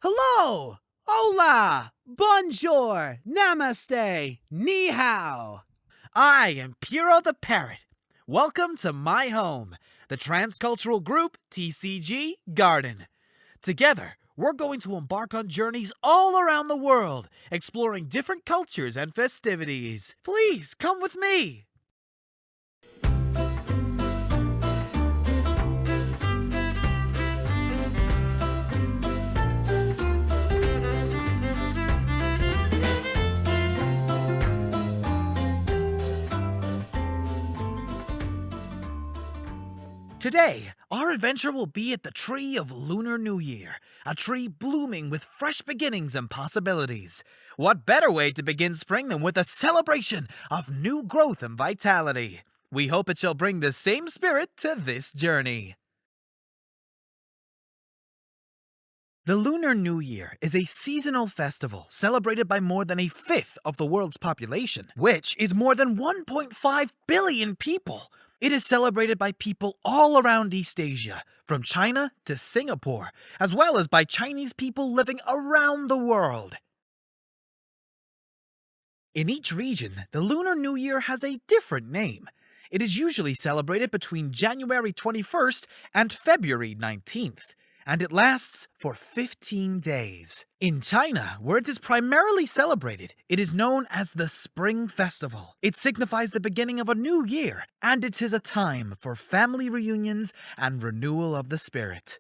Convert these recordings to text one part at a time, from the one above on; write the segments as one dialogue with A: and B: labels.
A: Hello! Hola! Bonjour! Namaste! Ni hao! I am Piro the Parrot. Welcome to my home, the TransCultural Group TCG Garden. Together, we're going to embark on journeys all around the world, exploring different cultures and festivities. Please come with me. Today, our adventure will be at the tree of Lunar New Year, a tree blooming with fresh beginnings and possibilities. What better way to begin spring than with a celebration of new growth and vitality? We hope it shall bring the same spirit to this journey. The Lunar New Year is a seasonal festival celebrated by more than a fifth of the world's population, which is more than 1.5 billion people. It is celebrated by people all around East Asia, from China to Singapore, as well as by Chinese people living around the world. In each region, the Lunar New Year has a different name. It is usually celebrated between January 21st and February 19th, and it lasts for 15 days. In China, where it is primarily celebrated, it is known as the Spring Festival. It signifies the beginning of a new year, and it is a time for family reunions and renewal of the spirit.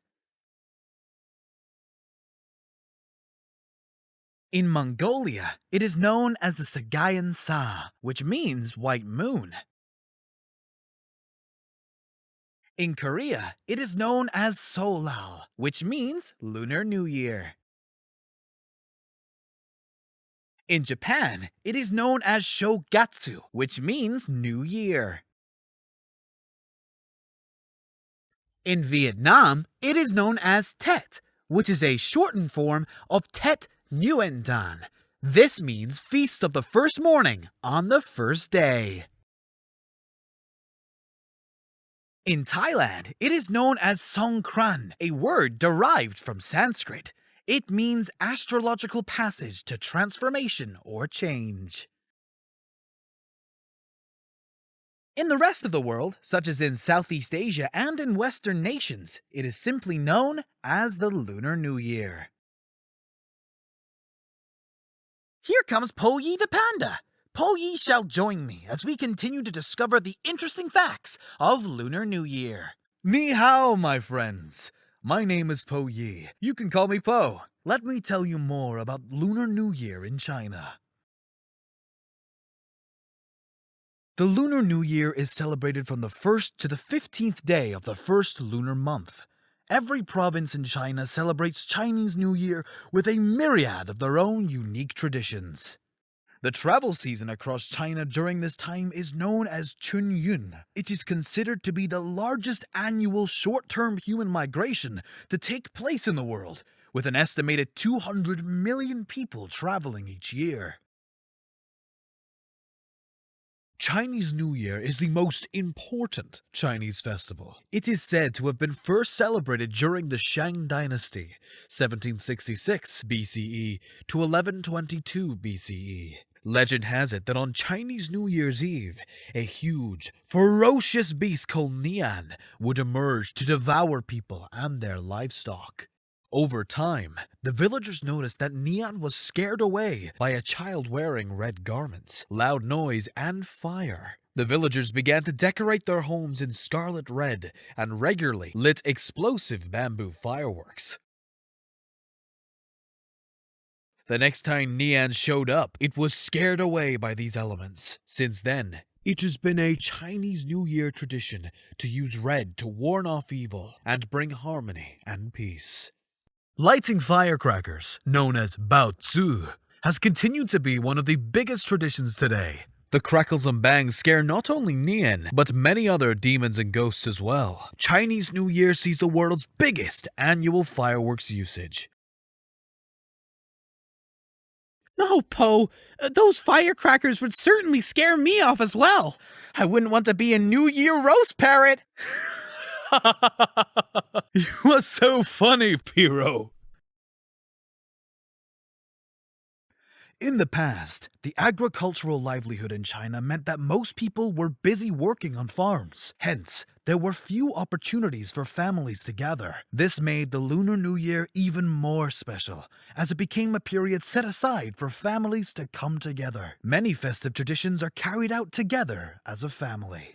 A: In Mongolia, it is known as the Sagayan Sa, which means white moon. In Korea, it is known as Solal, which means Lunar New Year. In Japan, it is known as Shogatsu, which means New Year. In Vietnam, it is known as Tet, which is a shortened form of Tet Nguyen Dan. This means Feast of the First Morning on the first day. In Thailand, it is known as Songkran, a word derived from Sanskrit. It means astrological passage to transformation or change. In the rest of the world, such as in Southeast Asia and in Western nations, it is simply known as the Lunar New Year. Here comes Po Yi the panda. Po Yi shall join me as we continue to discover the interesting facts of Lunar New Year. Ni hao, my friends. My name is Po Yi. You can call me Po. Let me tell you more about Lunar New Year in China. The Lunar New Year is celebrated from the 1st to the 15th day of the first lunar month. Every province in China celebrates Chinese New Year with a myriad of their own unique traditions. The travel season across China during this time is known as Chunyun. It is considered to be the largest annual short-term human migration to take place in the world, with an estimated 200 million people traveling each year. Chinese New Year is the most important Chinese festival. It is said to have been first celebrated during the Shang Dynasty, 1766 BCE to 1122 BCE. Legend has it that on Chinese New Year's Eve, a huge, ferocious beast called Nian would emerge to devour people and their livestock. Over time, the villagers noticed that Nian was scared away by a child wearing red garments, loud noise, and fire. The villagers began to decorate their homes in scarlet red and regularly lit explosive bamboo fireworks. The next time Nian showed up, it was scared away by these elements. Since then, it has been a Chinese New Year tradition to use red to warn off evil and bring harmony and peace. Lighting firecrackers, known as Baozi, has continued to be one of the biggest traditions today. The crackles and bangs scare not only Nian, but many other demons and ghosts as well. Chinese New Year sees the world's biggest annual fireworks usage.
B: No, Po, those firecrackers would certainly scare me off as well. I wouldn't want to be a New Year roast parrot.
A: You are so funny, Piro. In the past, the agricultural livelihood in China meant that most people were busy working on farms. Hence, there were few opportunities for families to gather. This made the Lunar New Year even more special, as it became a period set aside for families to come together. Many festive traditions are carried out together as a family.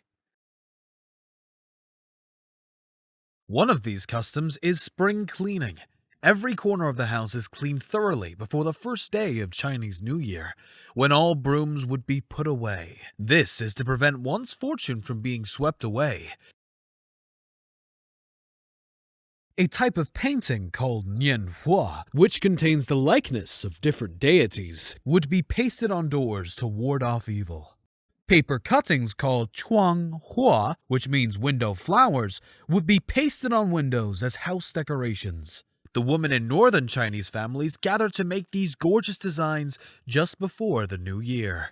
A: One of these customs is spring cleaning. Every corner of the house is cleaned thoroughly before the first day of Chinese New Year, when all brooms would be put away. This is to prevent one's fortune from being swept away. A type of painting called nianhua, which contains the likeness of different deities, would be pasted on doors to ward off evil. Paper cuttings called chuanghua, which means window flowers, would be pasted on windows as house decorations. The women in northern Chinese families gather to make these gorgeous designs just before the new year.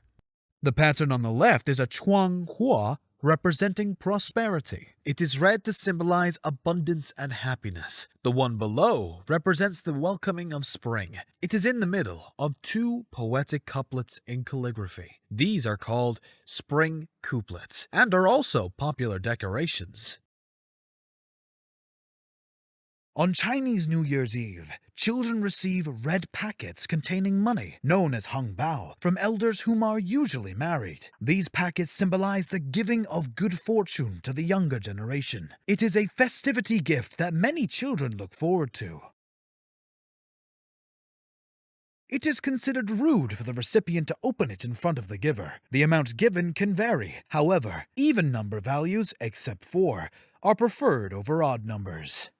A: The pattern on the left is a chuanghua representing prosperity. It is read to symbolize abundance and happiness. The one below represents the welcoming of spring. It is in the middle of two poetic couplets in calligraphy. These are called spring couplets and are also popular decorations. On Chinese New Year's Eve, children receive red packets containing money, known as hongbao, from elders whom are usually married. These packets symbolize the giving of good fortune to the younger generation. It is a festivity gift that many children look forward to. It is considered rude for the recipient to open it in front of the giver. The amount given can vary. However, even number values, except 4, are preferred over odd numbers.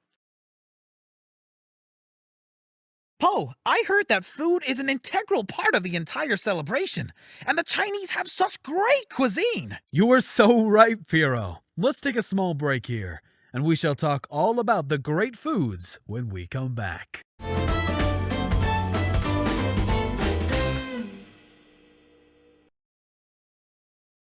B: Po, I heard that food is an integral part of the entire celebration, and the Chinese have such great cuisine.
A: You are so right, Piero. Let's take a small break here, and we shall talk all about the great foods when we come back.